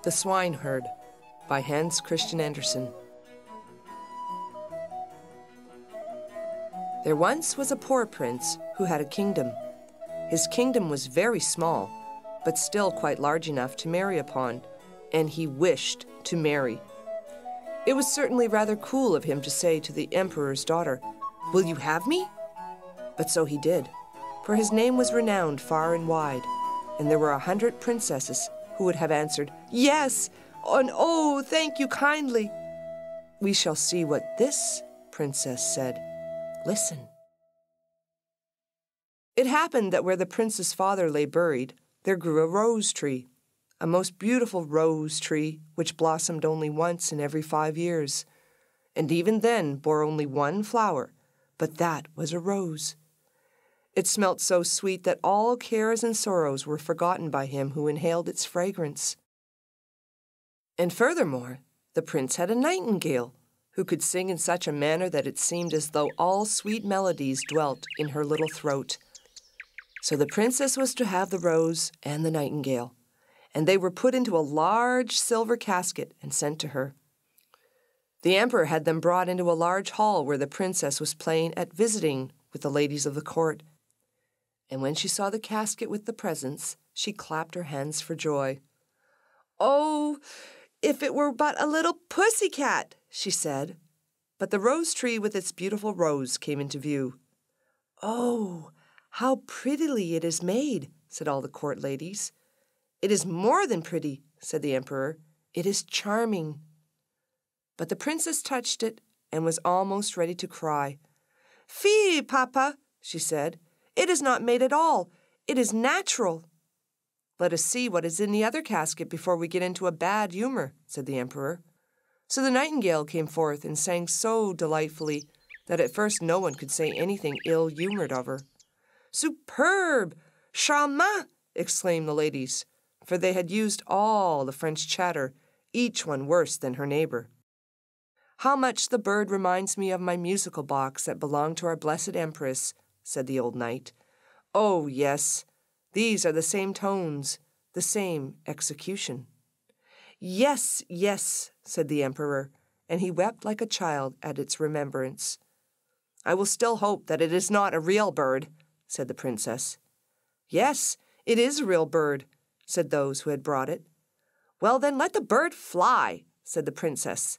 The Swineherd by Hans Christian Andersen. There once was a poor prince who had a kingdom. His kingdom was very small, but still quite large enough to marry upon, and he wished to marry. It was certainly rather cool of him to say to the emperor's daughter, "Will you have me?" But so he did, for his name was renowned far and wide, and there were 100 princesses who would have answered, "Yes, and oh, thank you kindly." We shall see what this princess said. Listen. It happened that where the prince's father lay buried, there grew a rose tree, a most beautiful rose tree which blossomed only once in every 5 years, and even then bore only one flower, but that was a rose. It smelt so sweet that all cares and sorrows were forgotten by him who inhaled its fragrance. And furthermore, the prince had a nightingale, who could sing in such a manner that it seemed as though all sweet melodies dwelt in her little throat. So the princess was to have the rose and the nightingale, and they were put into a large silver casket and sent to her. The emperor had them brought into a large hall where the princess was playing at visiting with the ladies of the court. And when she saw the casket with the presents, she clapped her hands for joy. "Oh, if it were but a little pussy-cat," she said. But the rose tree with its beautiful rose came into view. "Oh, how prettily it is made," said all the court ladies. "It is more than pretty," said the emperor. "It is charming." But the princess touched it and was almost ready to cry. "Fie, Papa," she said. "It is not made at all. It is natural." "Let us see what is in the other casket before we get into a bad humor," said the emperor. So the nightingale came forth and sang so delightfully that at first no one could say anything ill-humored of her. "Superb! Charmant!" exclaimed the ladies, for they had used all the French chatter, each one worse than her neighbor. "How much the bird reminds me of my musical box that belonged to our blessed empress," said the old knight. "Oh, yes, these are the same tones, the same execution." "Yes, yes," said the emperor, and he wept like a child at its remembrance. "I will still hope that it is not a real bird," said the princess. "Yes, it is a real bird," said those who had brought it. "Well, then let the bird fly," said the princess,